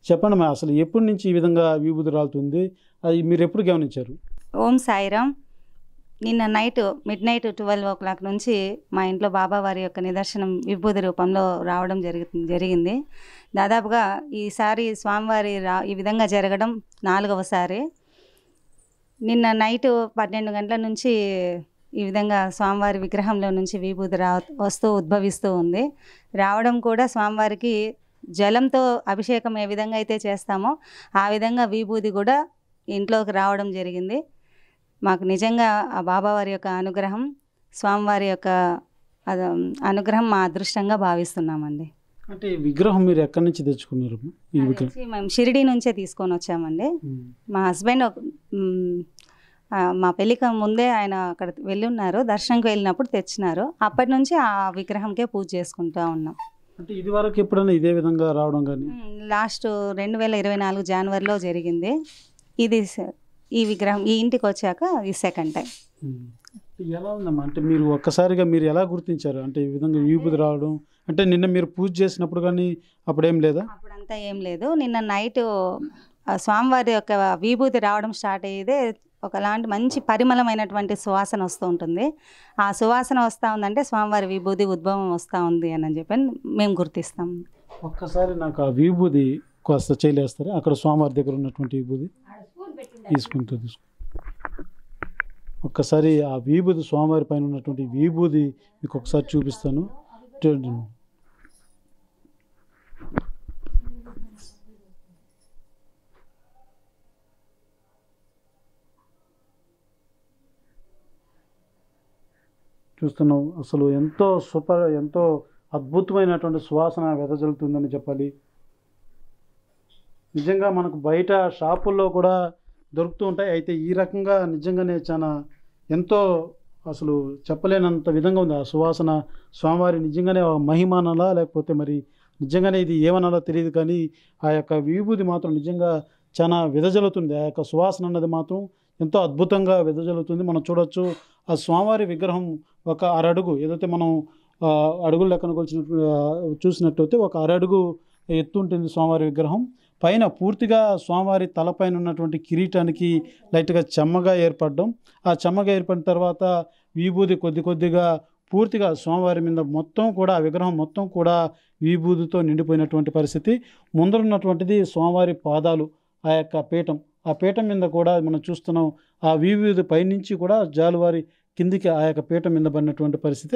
చెప్పండి మా అసలు ఎప్పటి నుంచి ఈ విధంగా విభూది రాలుతుంది? అది మీరెప్పుడు గమనించారు? ఓం సాయిరామ్. నిన్న మిడ్ నైట్ 12:00 నుంచి మా ఇంట్లో బాబావారి యొక్క నిదర్శనం విభూది రూపంలో రావడం జరిగింది. దాదాపుగా ఈసారి స్వామివారి ఈ విధంగా జరగడం 4వసారి. నిన్న నైట్ 12 గంటల నుంచి ఈ విధంగా స్వామివారి విగ్రహంలో నుంచి విభూది వస్తూ ఉద్భవిస్తూ ఉంది. రావడం కూడా స్వామివారికి జలంతో అభిషేకం ఏ విధంగా అయితే చేస్తామో ఆ విధంగా విభూది కూడా ఇంట్లోకి రావడం జరిగింది. మాకు నిజంగా ఆ బాబావారి యొక్క అనుగ్రహం, స్వామివారి యొక్క అనుగ్రహం మా అదృష్టంగా భావిస్తున్నామండి. అంటే ఈ విగ్రహం మీరు ఎక్కడి నుంచి తెచ్చుకున్నారు? ఈ విగ్రహం మేము షిరిడి నుంచే తీసుకొని వచ్చామండి. మా హస్బెండ్ మా పెళ్ళికి ముందే ఆయన అక్కడ వెళ్ళి ఉన్నారు, దర్శనంకి వెళ్ళినప్పుడు తెచ్చినారు. అప్పటి నుంచి ఆ విగ్రహంకే పూజ చేసుకుంటూ ఉన్నాం. అంటే ఇది వరకు ఎప్పుడైనా ఇదే విధంగా రావడం కానీ? లాస్ట్ 2024 జనవరిలో జరిగింది. ఇది ఈ విగ్రహం ఈ ఇంటికి వచ్చాక ఇది సెకండ్ టైం. ఎలా ఉందమ్మా? అంటే మీరు ఒక్కసారిగా మీరు ఎలా గుర్తించారు? అంటే ఈ విధంగా విభూది రావడం అంటే నిన్న మీరు పూజ చేసినప్పుడు కానీ అప్పుడేం లేదా? అప్పుడంతా ఏం లేదు. నిన్న నైట్ స్వామివారి యొక్క విభూతి రావడం స్టార్ట్ అయ్యేదే ఒకలాంటి మంచి పరిమళమైనటువంటి సువాసన వస్తూ ఉంటుంది. ఆ సువాసన వస్తూ ఉందంటే స్వామివారి విభూతి ఉద్భవం వస్తూ ఉంది అని చెప్పి మేము గుర్తిస్తాం. ఒక్కసారి నాకు ఆ విభూది కాస్త చేయలేస్తారా? అక్కడ స్వామివారి దగ్గర ఉన్నటువంటి విభూది తీసుకుంటూ ఒక్కసారి ఆ విభూది స్వామివారి పైన ఉన్నటువంటి విభూది మీకు ఒకసారి చూపిస్తాను. చూస్తున్నాం అసలు ఎంతో అద్భుతమైనటువంటి సువాసన వెదజల్లుతుందని చెప్పాలి. నిజంగా మనకు బయట షాపుల్లో కూడా దొరుకుతూ ఉంటాయి. అయితే ఈ రకంగా నిజంగానే ఎంతో అసలు చెప్పలేనంత విధంగా ఉంది ఆ సువాసన. స్వామివారి నిజంగానే మహిమానాలా లేకపోతే మరి నిజంగానే ఇది ఏమనాలో తెలియదు, కానీ ఆ యొక్క విభూది మాత్రం నిజంగా చాలా వెదజల్లుతుంది. ఆ యొక్క సువాసన అన్నది మాత్రం ఎంతో అద్భుతంగా వెదజల్లుతుంది. మనం చూడొచ్చు ఆ స్వామివారి విగ్రహం ఒక అరడుగు, ఏదైతే మనం అడుగుల లెక్కన చూసినట్టయితే ఒక అరడుగు ఎత్తు ఉంటుంది స్వామివారి విగ్రహం. పైన పూర్తిగా స్వామివారి తలపైన ఉన్నటువంటి కిరీటానికి లైట్గా చెమ్మగా ఏర్పడడం, ఆ చెమ్మగా ఏర్పడిన తర్వాత విభూది కొద్దిగా పూర్తిగా స్వామివారి మీద మొత్తం కూడా ఆ విగ్రహం మొత్తం కూడా విభూదితో నిండిపోయినటువంటి పరిస్థితి. ముందరున్నటువంటిది స్వామివారి పాదాలు, ఆ యొక్క పీఠం, ఆ పీఠం మీద కూడా మనం చూస్తున్నాం ఆ విభూది పైనుంచి కూడా జాలువారి కిందికి ఆ యొక్క పీఠం మీద పడినటువంటి పరిస్థితి.